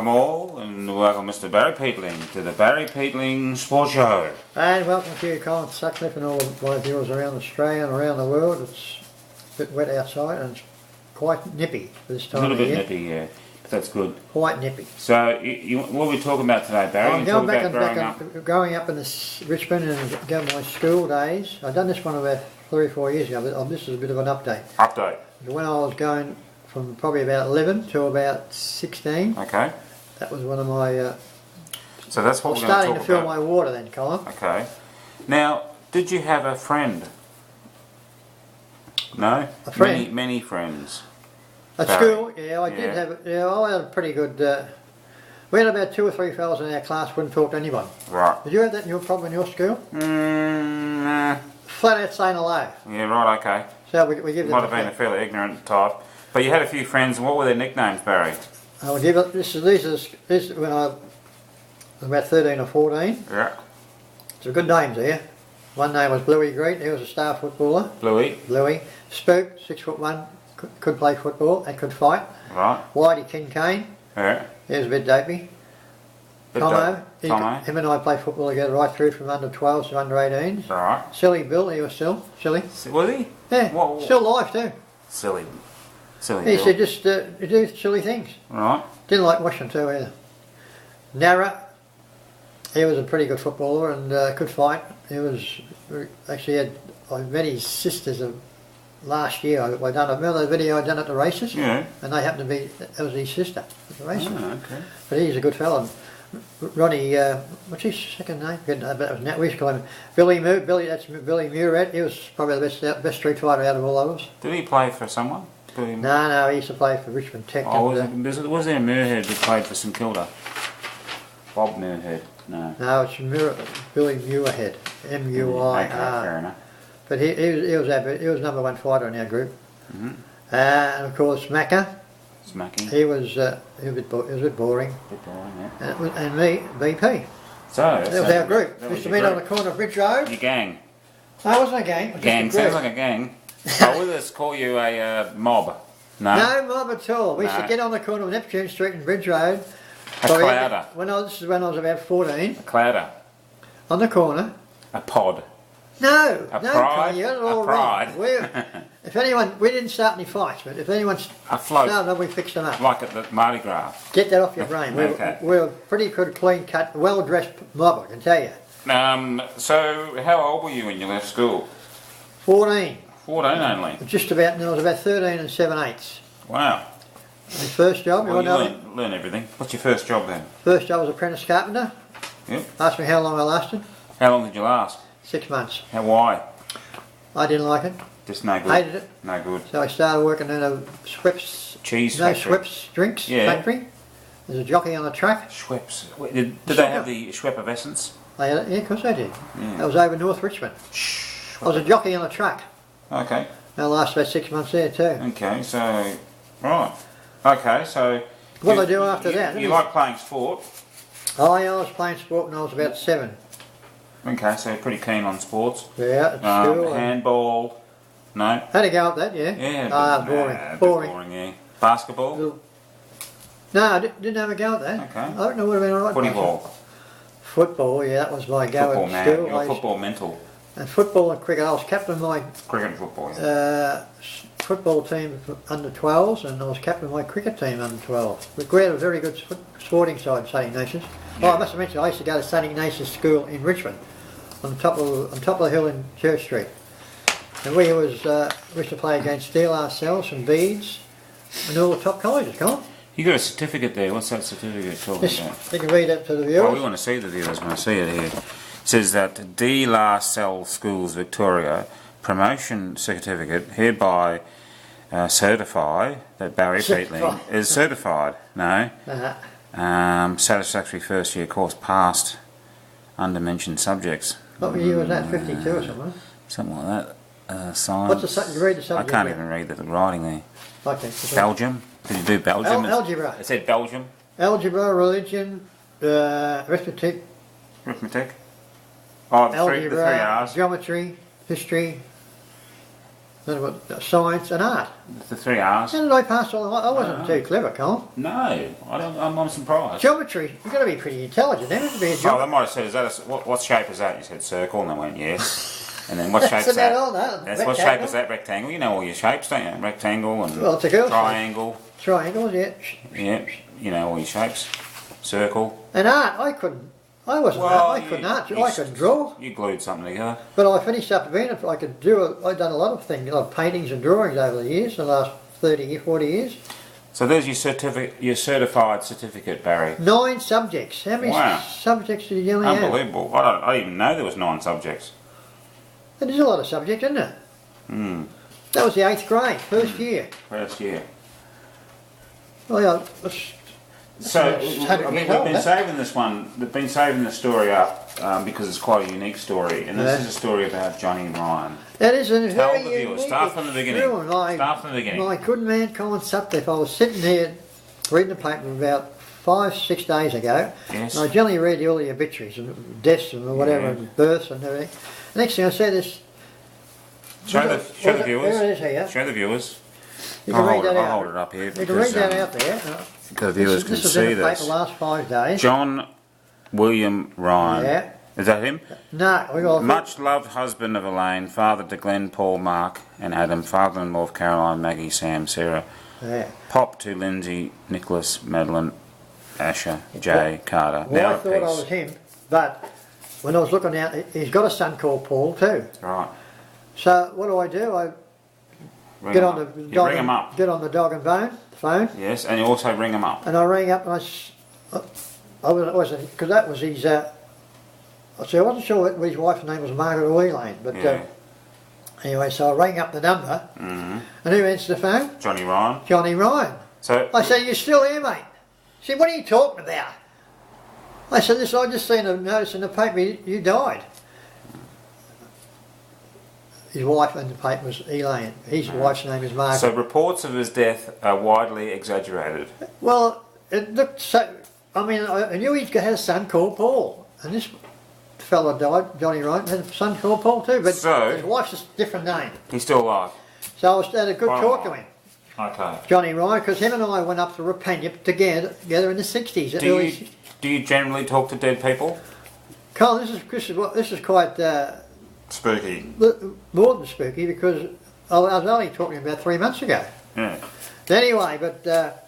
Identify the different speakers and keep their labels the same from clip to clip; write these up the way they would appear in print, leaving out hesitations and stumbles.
Speaker 1: Welcome all, and welcome Mr. Barry Peatling to the Barry Peatling Sports Show.
Speaker 2: And welcome to you, Colin Sutcliffe, and all of my viewers around Australia and around the world. It's a bit wet outside and it's quite nippy this time of year.
Speaker 1: A little bit nippy, yeah, but that's good.
Speaker 2: Quite nippy.
Speaker 1: So, what are we talking about today, Barry?
Speaker 2: I'm going back growing up in Richmond and going my school days. I've done this one about 3 or 4 years ago, but this is a bit of an update.
Speaker 1: Update.
Speaker 2: When I was going from probably about 11 to about 16.
Speaker 1: Okay.
Speaker 2: That was one of my...
Speaker 1: so that's what we're going to talk about.
Speaker 2: Starting to fill my water then, Colin.
Speaker 1: Okay. Now, did you have a friend? No?
Speaker 2: A friend?
Speaker 1: Many friends.
Speaker 2: At school, yeah, I did have... Yeah, I had a pretty good... we had about 2 or 3 fellas in our class wouldn't talk to anyone.
Speaker 1: Right.
Speaker 2: Did you have that in your problem in your school?
Speaker 1: Nah.
Speaker 2: Flat out saying hello.
Speaker 1: Yeah, right, okay.
Speaker 2: So we give them...
Speaker 1: Might have been a fairly ignorant type. But you had a few friends, and what were their nicknames, Barry?
Speaker 2: I'll give it... This is when I was about 13 or 14.
Speaker 1: Yeah.
Speaker 2: Some good names there. One name was Bluey Green, he was a star footballer.
Speaker 1: Bluey.
Speaker 2: Bluey. Spook, 6'1", could play football and could fight.
Speaker 1: Right.
Speaker 2: Whitey Kincaid.
Speaker 1: Yeah.
Speaker 2: He was a bit dopey. Tomo. Him and I played football together right through from under 12s to under 18s.
Speaker 1: Right.
Speaker 2: Silly Bill, he was still silly.
Speaker 1: Was he?
Speaker 2: Yeah.
Speaker 1: What?
Speaker 2: Still alive too.
Speaker 1: Silly
Speaker 2: He
Speaker 1: Bill.
Speaker 2: said just do silly things.
Speaker 1: Right.
Speaker 2: Didn't like washing too either. Nara, he was a pretty good footballer and could fight. He was actually I met his sisters last year. I done remember the video I done at the races?
Speaker 1: Yeah.
Speaker 2: And they happened to be, that was his sister at the races.
Speaker 1: Oh, okay.
Speaker 2: But he's a good fellow. Ronnie, what's his second name? We used to call him Billy Muir. That's Billy Muir. He was probably the best street fighter out of all of us.
Speaker 1: Did he play for someone?
Speaker 2: No, he used to play for Richmond Tech.
Speaker 1: Oh, was there a Muirhead who played for St Kilda? Bob Muirhead? No.
Speaker 2: No, it's Billy Muirhead. M-U-I-R.
Speaker 1: Okay, fair enough.
Speaker 2: But he was number one fighter in our group.
Speaker 1: Mm-hmm.
Speaker 2: And of course Macca.
Speaker 1: Smacky.
Speaker 2: He was a bit boring.
Speaker 1: A bit boring, yeah.
Speaker 2: And me, BP.
Speaker 1: So
Speaker 2: that was our group. We used to meet on the corner of Bridge Road.
Speaker 1: Your gang.
Speaker 2: No, it wasn't a gang. It was
Speaker 1: Gang
Speaker 2: just a group.
Speaker 1: sounds like a gang. Oh, we'll just call you a mob. No.
Speaker 2: No mob at all. We used to get on the corner of Neptune Street and Bridge Road.
Speaker 1: A clouder.
Speaker 2: This is when I was about 14.
Speaker 1: A clouder.
Speaker 2: On the corner.
Speaker 1: A pod.
Speaker 2: No,
Speaker 1: a
Speaker 2: no,
Speaker 1: pride.
Speaker 2: You got it all
Speaker 1: a pride.
Speaker 2: wrong. If anyone, we didn't start any fights, but if anyone started them, we fixed them up.
Speaker 1: Like at the Mardi Gras.
Speaker 2: Get that off your brain.
Speaker 1: Okay.
Speaker 2: We're a pretty good, clean cut, well dressed mob, I can tell you.
Speaker 1: So how old were you when you left school?
Speaker 2: 14.
Speaker 1: 14 only.
Speaker 2: Just about. No, I was about 13 and 7/8.
Speaker 1: Wow.
Speaker 2: My first job.
Speaker 1: Well, you learn everything. What's your first job then?
Speaker 2: First job was apprentice carpenter.
Speaker 1: Yep.
Speaker 2: Asked me how long I lasted.
Speaker 1: How long did you last?
Speaker 2: 6 months.
Speaker 1: Why?
Speaker 2: I didn't like it.
Speaker 1: Just no good.
Speaker 2: Hated it.
Speaker 1: No good.
Speaker 2: So I started working in a Schweppes.
Speaker 1: Cheese factory.
Speaker 2: Schweppes drinks factory. There's a jockey on the track.
Speaker 1: Schweppes. Did they have the Schweppescence?
Speaker 2: They had it. Yeah, of course they did.
Speaker 1: Yeah.
Speaker 2: That was over North Richmond. I was a jockey on the track.
Speaker 1: Okay.
Speaker 2: I lasted about 6 months there too.
Speaker 1: Okay, so right. Okay, so
Speaker 2: what did I do after that?
Speaker 1: You like playing sport?
Speaker 2: Oh yeah, I was playing sport when I was about 7.
Speaker 1: Okay, so you're pretty keen on sports.
Speaker 2: Yeah, at school.
Speaker 1: Handball. No.
Speaker 2: Had to go at that, yeah.
Speaker 1: Yeah.
Speaker 2: Boring.
Speaker 1: Yeah. Basketball.
Speaker 2: No, I didn't have a go at that.
Speaker 1: Okay.
Speaker 2: I don't know what would have been alright. Football, yeah, that was my go
Speaker 1: football
Speaker 2: at
Speaker 1: man.
Speaker 2: school.
Speaker 1: You're football mental.
Speaker 2: And football and cricket, I was captain of my
Speaker 1: cricket and football.
Speaker 2: Football team under 12s, and I was captain of my cricket team under 12s. We had a very good sporting side, St Ignatius. Yeah. Oh, I must have mentioned I used to go to St Ignatius School in Richmond, on top of the hill in Church Street. And we used to play against Steel ourselves and Beads and all the top colleges. Come on.
Speaker 1: You got a certificate there. What's that certificate talking about?
Speaker 2: You can read that to the viewers.
Speaker 1: Well, we want to see the viewers. We want to see it here. It says that De La Salle Schools Victoria promotion certificate hereby certify that Barry Peatling is certified. No. Satisfactory first year course passed undermentioned subjects.
Speaker 2: What year was that? 52 or something?
Speaker 1: Something like that. Science.
Speaker 2: What's the subject? Read the subject.
Speaker 1: I can't even read the writing there.
Speaker 2: Okay.
Speaker 1: Belgium. Did you do Belgium?
Speaker 2: Algebra.
Speaker 1: It said Belgium.
Speaker 2: Algebra, religion, arithmetic.
Speaker 1: Arithmetic. Oh, the
Speaker 2: algebra,
Speaker 1: three R's.
Speaker 2: geometry, history, then I've got science and art.
Speaker 1: The 3 R's.
Speaker 2: How did I pass all? I wasn't too clever, Colin.
Speaker 1: No, I'm surprised.
Speaker 2: Geometry, you've got to be pretty intelligent, haven't you, to be a
Speaker 1: Oh, they
Speaker 2: geometry?
Speaker 1: might have said, is that what shape is that? You said circle, and they went, yes. And then what shape is
Speaker 2: That's about
Speaker 1: that?
Speaker 2: all, no.
Speaker 1: That's what shape is that? Rectangle. You know all your shapes, don't you? Rectangle and
Speaker 2: Well, it's a girl's
Speaker 1: triangle.
Speaker 2: Triangles, yeah.
Speaker 1: Yeah, you know all your shapes. Circle.
Speaker 2: And art, I couldn't. I wasn't.
Speaker 1: Well,
Speaker 2: I couldn't art. I could draw.
Speaker 1: You glued something together.
Speaker 2: But I finished up being. I could do. I've done a lot of things, a lot of paintings and drawings over the years, the last 30, 40 years.
Speaker 1: So there's your certificate, your certified certificate, Barry.
Speaker 2: 9 subjects. How many subjects did you generally have?
Speaker 1: Unbelievable. I didn't even know there was 9 subjects.
Speaker 2: There's a lot of subjects, isn't it?
Speaker 1: Hmm.
Speaker 2: That was the 8th grade, first year.
Speaker 1: First year.
Speaker 2: Well, yeah,
Speaker 1: So
Speaker 2: It's
Speaker 1: we've
Speaker 2: 100 years old,
Speaker 1: been saving this one. We've been saving the story up because it's quite a unique story, and this is a story about Johnny Ryan.
Speaker 2: that is a
Speaker 1: Tell
Speaker 2: very
Speaker 1: the viewers.
Speaker 2: unique
Speaker 1: Start from the beginning.
Speaker 2: experience.
Speaker 1: Start from the beginning.
Speaker 2: My good man Colin Sutcliffe, I was sitting here reading the paper about 5, 6 days ago.
Speaker 1: Yes.
Speaker 2: And I generally read all the obituaries and deaths and whatever, and births and everything. The next thing I see this.
Speaker 1: Show the viewers.
Speaker 2: There it is here.
Speaker 1: Show the viewers.
Speaker 2: You can read that
Speaker 1: I'll
Speaker 2: out.
Speaker 1: hold it up here.
Speaker 2: You can read that out there.
Speaker 1: Because the viewers can
Speaker 2: This was
Speaker 1: see
Speaker 2: in the paper
Speaker 1: this.
Speaker 2: last 5 days.
Speaker 1: John William Ryan.
Speaker 2: Yeah.
Speaker 1: Is that him?
Speaker 2: No, we got
Speaker 1: Much loved husband of Elaine, father to Glenn, Paul, Mark, and Adam, father-in-law of Caroline, Maggie, Sam, Sarah,
Speaker 2: Yeah.
Speaker 1: Pop to Lindsay, Nicholas, Madeline, Asher, Jay, Carter.
Speaker 2: Well,
Speaker 1: now
Speaker 2: I
Speaker 1: at
Speaker 2: thought I
Speaker 1: peace.
Speaker 2: was him, but when I was looking out, he's got a son called Paul too.
Speaker 1: Right.
Speaker 2: So what do? I
Speaker 1: Ring
Speaker 2: get
Speaker 1: him
Speaker 2: on
Speaker 1: up.
Speaker 2: the
Speaker 1: You
Speaker 2: dog
Speaker 1: ring him
Speaker 2: and,
Speaker 1: up.
Speaker 2: get on the dog and phone,
Speaker 1: Yes, and you also ring him up.
Speaker 2: and I rang up and I wasn't because that was his. I wasn't sure what his wife's name was, Margaret or Elaine, but
Speaker 1: Yeah.
Speaker 2: anyway, so I rang up the number,
Speaker 1: Hmm.
Speaker 2: and who answered the phone?
Speaker 1: Johnny Ryan.
Speaker 2: Johnny Ryan.
Speaker 1: So
Speaker 2: I said, "You still here, mate?" He said, "What are you talking about?" I said, "Listen, I just seen a notice in the paper you died." His wife in the paper was Elaine. His wife's name is Margaret.
Speaker 1: So reports of his death are widely exaggerated.
Speaker 2: Well, it looked so. I mean, I knew he had a son called Paul, and this fella died. Johnny Ryan had a son called Paul too, but
Speaker 1: So-
Speaker 2: his wife's a different name.
Speaker 1: He's still alive.
Speaker 2: So I had a good
Speaker 1: Bottom
Speaker 2: talk to
Speaker 1: line.
Speaker 2: him,
Speaker 1: Okay.
Speaker 2: Johnny Ryan, because him and I went up to Rapenya together in the '60s.
Speaker 1: Do you generally talk to dead people?
Speaker 2: Colin, this is quite
Speaker 1: Spooky.
Speaker 2: more than spooky because I was only talking about 3 months ago.
Speaker 1: Yeah.
Speaker 2: Anyway, but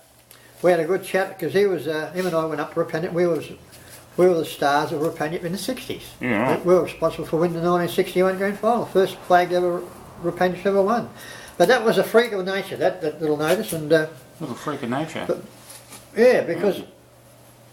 Speaker 2: we had a good chat because he was him and I went up to Rapenya. We were the stars of Rapenya in the '60s.
Speaker 1: Yeah, right.
Speaker 2: We were responsible for winning the 1961 grand final, first flag ever Rapenya ever won. But that was a freak of nature, that little notice, and
Speaker 1: Little freak of nature.
Speaker 2: yeah, because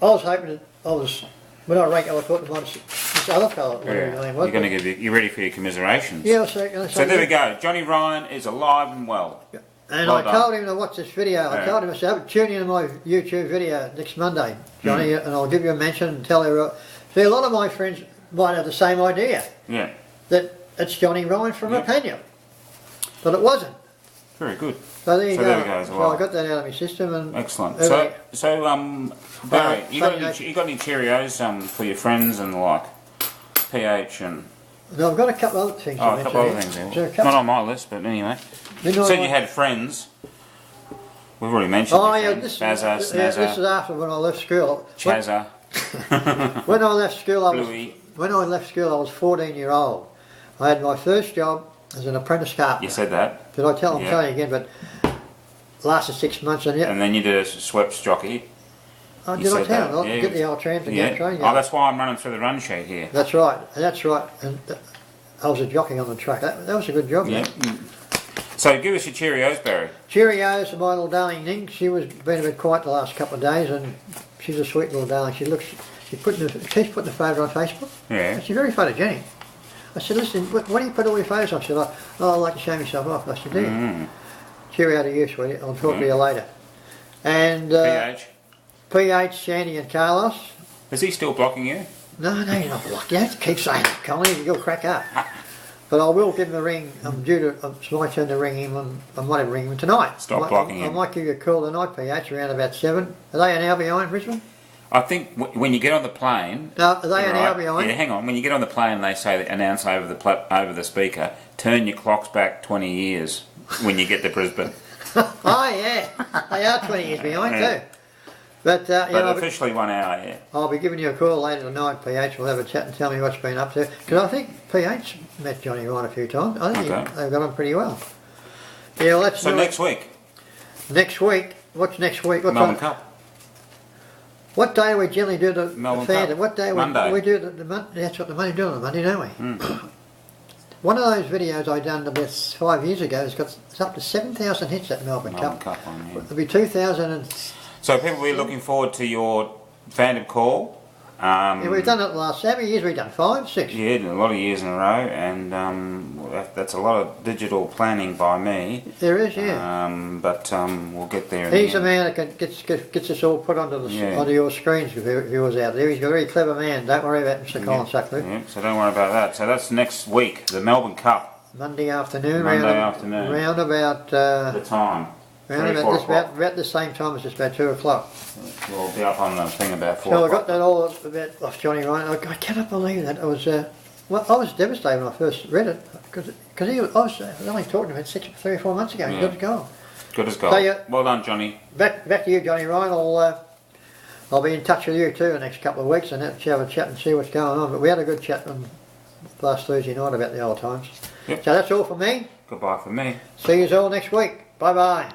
Speaker 2: I was hoping that when I rang, I thought this other fellow, whatever his name was.
Speaker 1: You're going to give you ready for your commiserations.
Speaker 2: Yeah, so
Speaker 1: So there we go. Johnny Ryan is alive and well.
Speaker 2: And
Speaker 1: Well
Speaker 2: I
Speaker 1: done.
Speaker 2: told him to watch this video. I
Speaker 1: Yeah.
Speaker 2: told him, I said, tune in to my YouTube video next Monday, Johnny,
Speaker 1: Mm.
Speaker 2: and I'll give you a mention and tell you. See, a lot of my friends might have the same idea,
Speaker 1: Yeah.
Speaker 2: that it's Johnny Ryan from
Speaker 1: Yep.
Speaker 2: Rapenya. But it wasn't.
Speaker 1: Very good.
Speaker 2: So there you go.
Speaker 1: There we go as
Speaker 2: So
Speaker 1: well.
Speaker 2: I got that out of my system. And
Speaker 1: Excellent.
Speaker 2: everything.
Speaker 1: Barry, you got
Speaker 2: Sunday
Speaker 1: any Cheerios for your friends and the like? PH and
Speaker 2: No, I've got a couple other things.
Speaker 1: a
Speaker 2: to
Speaker 1: couple other
Speaker 2: mention
Speaker 1: things.
Speaker 2: here.
Speaker 1: There.
Speaker 2: So a
Speaker 1: Not
Speaker 2: couple-
Speaker 1: on my list, but anyway.
Speaker 2: Then
Speaker 1: You
Speaker 2: I
Speaker 1: said you
Speaker 2: want-
Speaker 1: had friends. We've already mentioned.
Speaker 2: Oh
Speaker 1: your
Speaker 2: yeah,
Speaker 1: friends.
Speaker 2: this
Speaker 1: Bazza,
Speaker 2: is
Speaker 1: Snazza,
Speaker 2: after when I left school.
Speaker 1: Chazza,
Speaker 2: When I left school,
Speaker 1: Bluey.
Speaker 2: When I left school, I was 14-year-old. I had my first job as an apprentice carpenter.
Speaker 1: You said that.
Speaker 2: Did I tell? I'm
Speaker 1: Yeah.
Speaker 2: telling you again, but lasted 6 months and
Speaker 1: And then you did a swept jockey.
Speaker 2: oh,
Speaker 1: you
Speaker 2: did I
Speaker 1: said
Speaker 2: tell?
Speaker 1: that,
Speaker 2: I'll
Speaker 1: yeah.
Speaker 2: get the old trams and
Speaker 1: Yeah.
Speaker 2: get a train.
Speaker 1: Oh, that's why I'm running through the run sheet here.
Speaker 2: That's right. That's right. And I was a jockey on the track. That was a good job.
Speaker 1: Yeah.
Speaker 2: That.
Speaker 1: So give us your Cheerios, Barry.
Speaker 2: Cheerios to my little darling Ning. She was been a bit quiet the last couple of days, and she's a sweet little darling. She's putting the photo on Facebook.
Speaker 1: Yeah.
Speaker 2: She's very photogenic. I said, listen, what do you put all your photos on? She said, I like to show myself off. I said, do you?
Speaker 1: Mm.
Speaker 2: Cheerio to you, sweetie. I'll talk to you later. And
Speaker 1: PH.
Speaker 2: PH, Sandy and Carlos.
Speaker 1: Is he still blocking you?
Speaker 2: No, you're not blocked. You have to keep saying it, Colin. You'll crack up. But I will give him a ring. It's my turn to ring him. I might ring him tonight.
Speaker 1: Stop blocking
Speaker 2: I
Speaker 1: him.
Speaker 2: might give you a call tonight, PH, around about 7. Are they an hour behind Brisbane?
Speaker 1: I think when you get on the plane...
Speaker 2: No, are they an hour behind?
Speaker 1: Yeah, hang on. When you get on the plane, they say, announce over the speaker, turn your clocks back 20 years when you get to Brisbane.
Speaker 2: Oh, yeah. They are 20 years behind, too. But
Speaker 1: officially 1 hour, yeah.
Speaker 2: I'll be giving you a call later tonight, PH. We'll have a chat and tell me what's been up to. Because I think PH met Johnny Ryan a few times. I think they've got on pretty well. Yeah, well,
Speaker 1: so next week?
Speaker 2: Next week? What's next week? What's
Speaker 1: Melbourne Cup.
Speaker 2: What day we generally do the
Speaker 1: Melbourne
Speaker 2: fair?
Speaker 1: Cup.
Speaker 2: What day we do the Monday? That's what the Monday do on the Monday, don't we?
Speaker 1: Mm.
Speaker 2: One of those videos I done about 5 years ago it's up to 7,000 hits at Melbourne Cup.
Speaker 1: On, yeah.
Speaker 2: It'll be 2000
Speaker 1: So people will be looking forward to your Phantom Call.
Speaker 2: Yeah, we've done it the last, how many years we've done? 5, 6?
Speaker 1: Yeah, a lot of years in a row, and that's a lot of digital planning by me.
Speaker 2: There is, yeah.
Speaker 1: But we'll get there.
Speaker 2: He's the man that gets us all put onto your screens, viewers out there. He's a very clever man. Don't worry about Mr. Colin Sutcliffe.
Speaker 1: Yeah, so don't worry about that. So that's next week, the Melbourne Cup.
Speaker 2: Monday afternoon.
Speaker 1: Round
Speaker 2: about...
Speaker 1: the time.
Speaker 2: Around about the same time as just about 2 o'clock.
Speaker 1: We'll be up on the thing about 4
Speaker 2: So I got that all about off Johnny Ryan. I cannot believe that. I was devastated when I first read it because I was only talking about 3 or 4 months ago. He got goal.
Speaker 1: Good as gold. So, well done, Johnny.
Speaker 2: Back to you, Johnny Ryan. I'll be in touch with you too the next couple of weeks and have a chat and see what's going on. But we had a good chat on last Thursday night about the old times.
Speaker 1: Yep.
Speaker 2: So that's all from me.
Speaker 1: Goodbye from me.
Speaker 2: See you all next week. Bye bye.